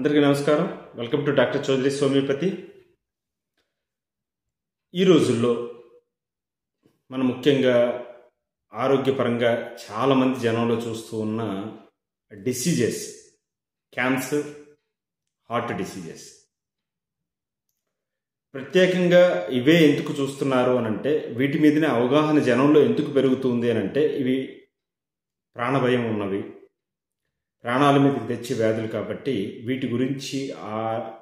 అందరికీ నమస్కారం. Welcome to doctor Chowdary homeopathy. ఈ రోజుల్లో మనం ముఖ్యంగా ఆరోగ్యపరంగా చాలామంది జనంలో చూస్తూ ఉన్న డిసీజెస్, క్యాన్సర్, హార్ట్ డిసీజెస్. ప్రత్యేకంగా ఇవే ఎందుకు చూస్తున్నారు అని అంటే, వీటి మీదనే అవగాహన జనంలో ఎందుకు పెరుగుతుంది అని అంటే, ఇవి ప్రాణభయం ఉన్నవి, ప్రాణాల మీదకి తెచ్చే వ్యాధులు కాబట్టి వీటి గురించి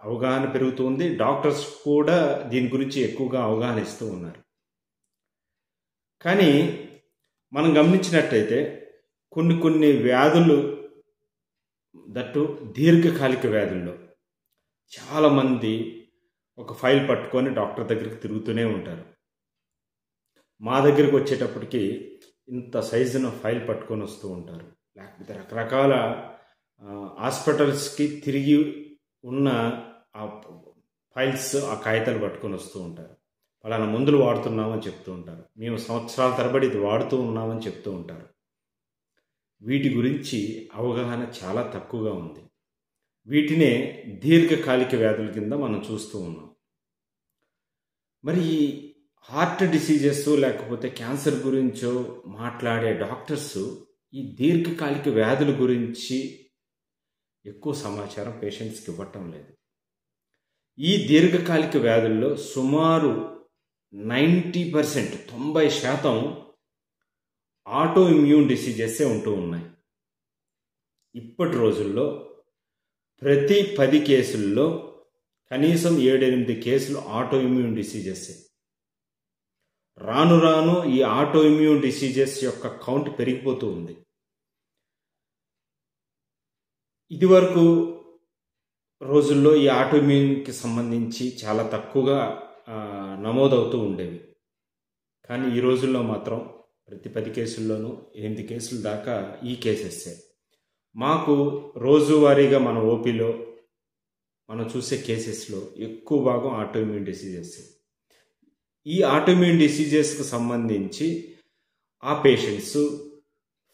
అవగాహన పెరుగుతుంది. డాక్టర్స్ కూడా దీని గురించి ఎక్కువగా అవగాహన ఇస్తూ ఉన్నారు. కానీ మనం గమనించినట్టయితే కొన్ని వ్యాధులు, దట్టు దీర్ఘకాలిక వ్యాధుల్లో చాలామంది ఒక ఫైల్ పట్టుకొని డాక్టర్ దగ్గరికి తిరుగుతూనే ఉంటారు. మా దగ్గరికి వచ్చేటప్పటికి ఇంత సైజున ఫైల్ పట్టుకొని వస్తూ ఉంటారు. లేకపోతే రకరకాల హాస్పిటల్స్కి తిరిగి ఉన్న ఆ ఫైల్స్, ఆ కాగితాలు పట్టుకొని వస్తూ ఉంటారు. పలానా మందులు వాడుతున్నామని చెప్తూ ఉంటారు. మేము సంవత్సరాల తరబడి ఇది వాడుతూ ఉన్నామని చెప్తూ ఉంటారు. వీటి గురించి అవగాహన చాలా తక్కువగా ఉంది. వీటినే దీర్ఘకాలిక వ్యాధుల కింద మనం చూస్తూ ఉన్నాం. మరి హార్ట్ డిసీజెస్ లేకపోతే క్యాన్సర్ గురించో మాట్లాడే డాక్టర్స్ ఈ దీర్ఘకాలిక వ్యాధుల గురించి ఎక్కువ సమాచారం పేషెంట్స్కి ఇవ్వటం లేదు. ఈ దీర్ఘకాలిక వ్యాధుల్లో సుమారు 90% ఆటో ఇమ్యూన్ డిసీజెసే ఉంటూ ఉన్నాయి. ఇప్పటి రోజుల్లో ప్రతి 10 కేసుల్లో కనీసం 7-8 కేసులు ఆటో ఇమ్యూన్ డిసీజెసే. రాను రాను ఈ ఆటో ఇమ్యూన్ డిసీజెస్ యొక్క కౌంట్ పెరిగిపోతూ ఉంది. ఇదివరకు రోజుల్లో ఈ ఆటో ఇమ్యూన్కి సంబంధించి చాలా తక్కువగా నమోదవుతూ ఉండేవి. కానీ ఈ రోజుల్లో మాత్రం ప్రతి 10 కేసుల్లోనూ 8 కేసుల దాకా ఈ కేసెస్సే. మాకు రోజువారీగా మన ఓపీలో మనం చూసే కేసెస్లో ఎక్కువ భాగం ఆటో ఇమ్యూన్ డిసీజెస్. ఈ ఆటో ఇమ్యూన్ డిసీజెస్కి సంబంధించి ఆ పేషెంట్స్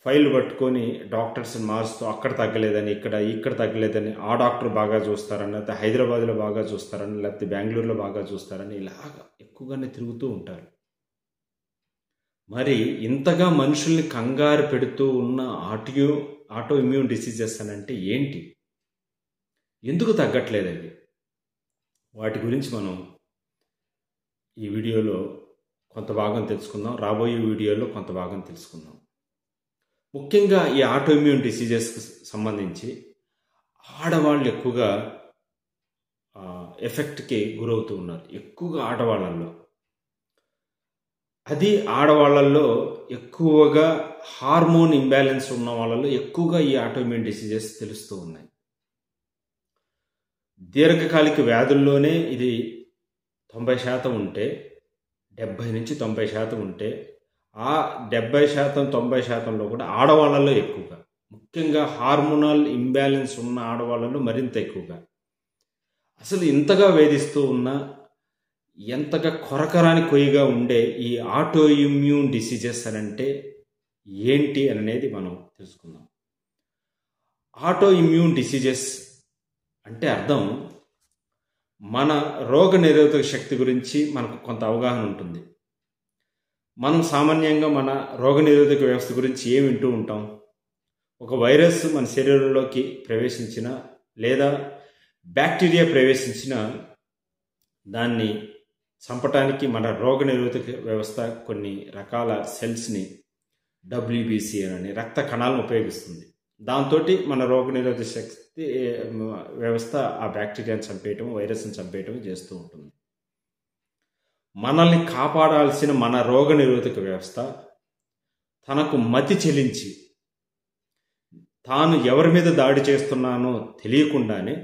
ఫైల్ పట్టుకొని డాక్టర్స్ని మారుస్తూ అక్కడ తగ్గలేదని, ఇక్కడ తగ్గలేదని, ఆ డాక్టర్ బాగా చూస్తారని, లేకపోతే హైదరాబాద్లో బాగా చూస్తారని, లేకపోతే బెంగళూరులో బాగా చూస్తారని ఇలాగా ఎక్కువగానే తిరుగుతూ ఉంటారు. మరి ఇంతగా మనుషుల్ని కంగారు పెడుతూ ఉన్న ఆటో ఇమ్యూన్ డిసీజెస్ అని అంటే ఏంటి? ఎందుకు తగ్గట్లేదు అవి? వాటి గురించి మనం ఈ వీడియోలో కొంత భాగం తెలుసుకుందాం. రాబోయే వీడియోలో కొంత భాగం తెలుసుకుందాం. ముఖ్యంగా ఈ ఆటో ఇమ్యూన్ డిసీజెస్కి సంబంధించి ఆడవాళ్ళు ఎక్కువగా ఎఫెక్ట్కి గురవుతూ ఉన్నారు. ఎక్కువగా ఆడవాళ్ళల్లో. అది ఆడవాళ్ళల్లో ఎక్కువగా హార్మోన్ ఇంబ్యాలెన్స్ ఉన్న వాళ్ళలో ఎక్కువగా ఈ ఆటో ఇమ్యూన్ డిసీజెస్ తెలుస్తూ ఉన్నాయి. దీర్ఘకాలిక వ్యాధుల్లోనే ఇది 90% ఉంటే, 70-90% ఉంటే, ఆ 70%-90%లో కూడా ఆడవాళ్ళలో ఎక్కువగా, ముఖ్యంగా హార్మోనల్ ఇంబ్యాలెన్స్ ఉన్న ఆడవాళ్ళలో మరింత ఎక్కువగా. అసలు ఇంతగా వేధిస్తూ ఉన్న, ఎంతగా కొరకరాని కొయ్యగా ఉండే ఈ ఆటో ఇమ్యూన్ డిసీజెస్ అని అంటే ఏంటి అనేది మనం తెలుసుకుందాం. ఆటో ఇమ్యూన్ డిసీజెస్ అంటే అర్థం, మన రోగ నిరోధక శక్తి గురించి మనకు కొంత అవగాహన ఉంటుంది. మనం సామాన్యంగా మన రోగ నిరోధక వ్యవస్థ గురించి ఏం వింటూ ఉంటాం? ఒక వైరస్ మన శరీరంలోకి ప్రవేశించిన, లేదా బ్యాక్టీరియా ప్రవేశించిన, దాన్ని చంపటానికి మన రోగ నిరోధక వ్యవస్థ కొన్ని రకాల సెల్స్ని, WBC అని రక్త కణాలను ఉపయోగిస్తుంది. దాంతో మన రోగ నిరోధక శక్తి వ్యవస్థ ఆ బ్యాక్టీరియాని చంపేయటం, వైరస్ని చంపేయటం చేస్తూ ఉంటుంది. మనల్ని కాపాడాల్సిన మన రోగ నిరోధక వ్యవస్థ తనకు మతి చెలించి, తాను ఎవరి మీద దాడి చేస్తున్నానో తెలియకుండానే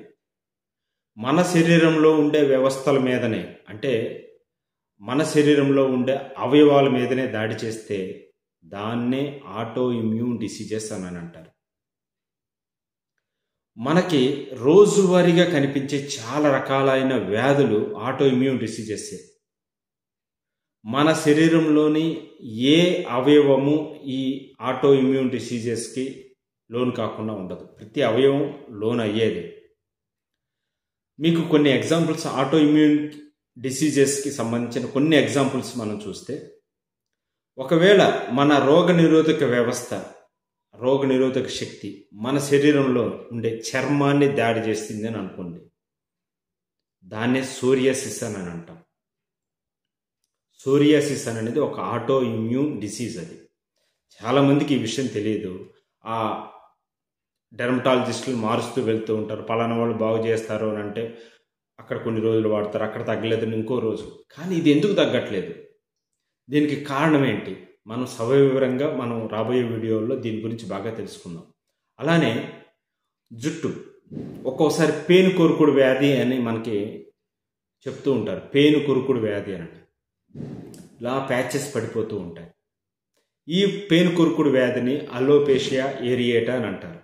మన శరీరంలో ఉండే వ్యవస్థల మీదనే, అంటే మన శరీరంలో ఉండే అవయవాల మీదనే దాడి చేస్తే దాన్నే ఆటో ఇమ్యూన్ డిసీజెస్ అని అంటారు. మనకి రోజువారీగా కనిపించే చాలా రకాలైన వ్యాధులు ఆటో ఇమ్యూన్ డిసీజెస్. మన శరీరంలోని ఏ అవయవము ఈ ఆటో ఇమ్యూన్ డిసీజెస్కి లోన్ కాకుండా ఉండదు. ప్రతి అవయవం లోన్ అయ్యేది. మీకు కొన్ని ఎగ్జాంపుల్స్ ఆటో ఇమ్యూన్ డిసీజెస్కి సంబంధించిన కొన్ని ఎగ్జాంపుల్స్ మనం చూస్తే, ఒకవేళ మన రోగనిరోధక శక్తి మన శరీరంలో ఉండే చర్మాన్ని దాడి చేస్తుంది అని అనుకోండి, దాన్నే సోరియాసిస్ అని అంటాం. సోరియాసిస్ అనేది ఒక ఆటో ఇమ్యూన్ డిసీజ్. అది చాలామందికి ఈ విషయం తెలియదు. ఆ డెర్మటాలజిస్టులు మారుస్తూ వెళ్తూ ఉంటారు, పలానా వాళ్ళు బాగు చేస్తారు అని అంటే అక్కడ కొన్ని రోజులు వాడతారు, అక్కడ తగ్గలేదని ఇంకో రోజు. కానీ ఇది ఎందుకు తగ్గట్లేదు, దీనికి కారణం ఏంటి, మనం సవివరంగా మనం రాబోయే వీడియోల్లో దీని గురించి బాగా తెలుసుకుందాం. అలానే జుట్టు ఒక్కోసారి పేను కొరుకుడు వ్యాధి అని మనకి చెప్తూ ఉంటారు. పేను కొరుకుడు వ్యాధి అని ఇలా ప్యాచెస్ పడిపోతూ ఉంటాయి. ఈ పేను కొరుకుడు వ్యాధిని అలోపేషియా ఏరియేటా అని అంటారు.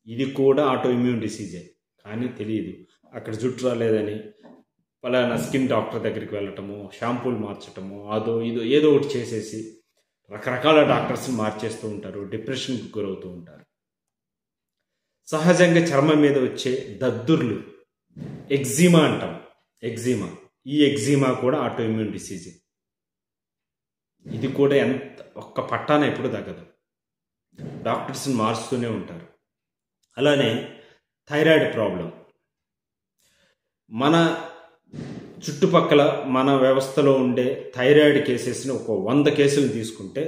ఇది కూడా ఆటో ఇమ్యూన్ డిసీజే, కానీ తెలియదు. అక్కడ జుట్టు రాలేదని పలానా స్కిన్ డాక్టర్ దగ్గరికి వెళ్ళటము, షాంపూలు మార్చటము, అదో ఇదో ఏదో ఒకటి చేసేసి రకరకాల డాక్టర్స్ని మార్చేస్తూ ఉంటారు, డిప్రెషన్కి గురవుతూ ఉంటారు. సహజంగా చర్మం మీద వచ్చే దద్దుర్లు ఎగ్జిమా అంటాం. ఈ ఎగ్జిమా కూడా ఆటో ఇమ్యూన్ డిసీజే. ఇది కూడా ఒక్క పట్టాన ఎప్పుడు తగ్గదు, డాక్టర్స్ని మారుస్తూనే ఉంటారు. అలానే థైరాయిడ్ ప్రాబ్లం, మన చుట్టుపక్కల మన వ్యవస్థలో ఉండే థైరాయిడ్ కేసెస్ని ఒక 100 కేసులు తీసుకుంటే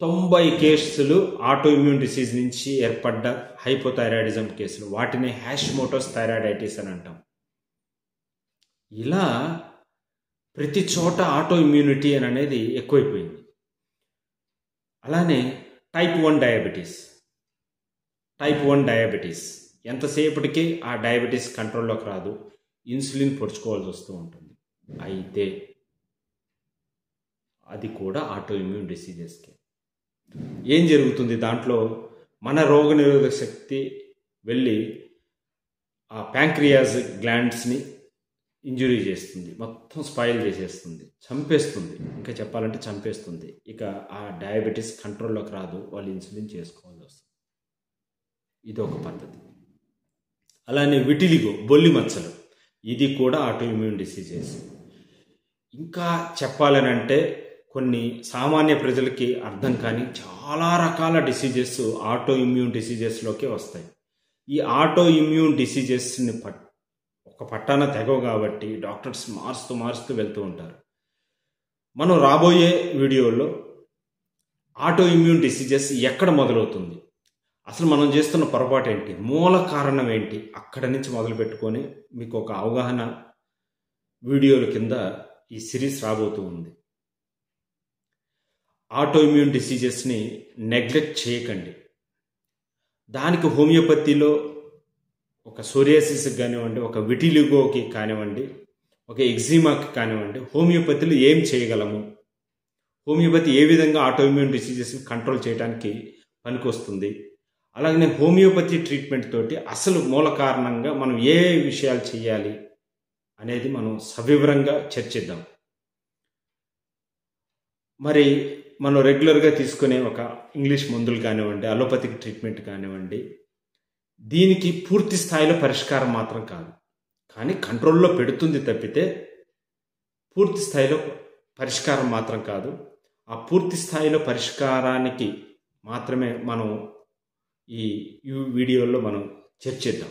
90 కేసులు ఆటో ఇమ్యూన్ డిసీజ్ నుంచి ఏర్పడ్డ హైపోథైరాయిడిజం కేసులు. వాటిని హ్యాష్మోటోస్ థైరాయిడైటిస్ అని అంటాం. ఇలా ప్రతి చోట ఆటో ఇమ్యూనిటీ అనేది ఎక్కువైపోయింది. అలానే టైప్ 1 డయాబెటీస్ ఎంతసేపటికి ఆ డయాబెటీస్ కంట్రోల్లోకి రాదు, ఇన్సులిన్ పొడుచుకోవాల్సి వస్తూ ఉంటుంది. అయితే అది కూడా ఆటో ఇమ్యూన్ డిసీజెస్కి. ఏం జరుగుతుంది దాంట్లో, మన రోగనిరోధక శక్తి వెళ్ళి ఆ ప్యాంక్రియాస్ గ్లాండ్స్ని ఇంజురీ చేస్తుంది, మొత్తం స్పాయిల్ చేసేస్తుంది, చంపేస్తుంది. ఇంకా చెప్పాలంటే చంపేస్తుంది. ఇక ఆ డయాబెటీస్ కంట్రోల్లోకి రాదు, వాళ్ళు ఇన్సులిన్ చేసుకోవాల్సి వస్తుంది. ఇది ఒక పద్ధతి. అలానే విటిలిగో, బొల్లి మచ్చలు, ఇది కూడా ఆటో ఇమ్యూన్ డిసీజెస్. ఇంకా చెప్పాలనంటే కొన్ని సామాన్య ప్రజలకి అర్థం కాని చాలా రకాల డిసీజెస్ ఆటో ఇమ్యూన్ డిసీజెస్లోకే వస్తాయి. ఈ ఆటో ఇమ్యూన్ డిసీజెస్ని ఒక పట్టాన తెగవు కాబట్టి డాక్టర్స్ మారుస్తూ వెళ్తూ ఉంటారు. మనం రాబోయే వీడియోలో ఆటో ఇమ్యూన్ డిసీజెస్ ఎక్కడ మొదలవుతుంది, అసలు మనం చేస్తున్న పొరపాటు ఏంటి, మూల కారణం ఏంటి, అక్కడ నుంచి మొదలు పెట్టుకొని మీకు ఒక అవగాహన వీడియోల కింద ఈ సిరీస్ రాబోతూ ఉంది. ఆటో ఇమ్యూన్ డిసీజెస్ని నెగ్లెక్ట్ చేయకండి. దానికి హోమియోపతిలో ఒక సోరియాసిస్కి కానివ్వండి, ఒక విటిలిగోకి కానివ్వండి, ఒక ఎగ్జిమాకి కానివ్వండి, హోమియోపతిలో ఏం చేయగలము, హోమియోపతి ఏ విధంగా ఆటో ఇమ్యూన్ డిసీజెస్ని కంట్రోల్ చేయడానికి పనికొస్తుంది, అలాగే హోమియోపతి ట్రీట్మెంట్ తోటి అసలు మూల కారణంగా మనం ఏ విషయాలు చేయాలి అనేది మనం సవివరంగా చర్చిద్దాం. మరి మనం రెగ్యులర్గా తీసుకునే ఒక ఇంగ్లీష్ మందులు కానివ్వండి, అలోపతిక్ ట్రీట్మెంట్ కానివ్వండి, దీనికి పూర్తి స్థాయిలో పరిష్కారం మాత్రం కాదు, కానీ కంట్రోల్లో పెడుతుంది తప్పితే పూర్తి స్థాయిలో పరిష్కారం మాత్రం కాదు. ఆ పూర్తి స్థాయిలో పరిష్కారానికి మాత్రమే మనం ఈ వీడియోలో మనం చర్చిద్దాం.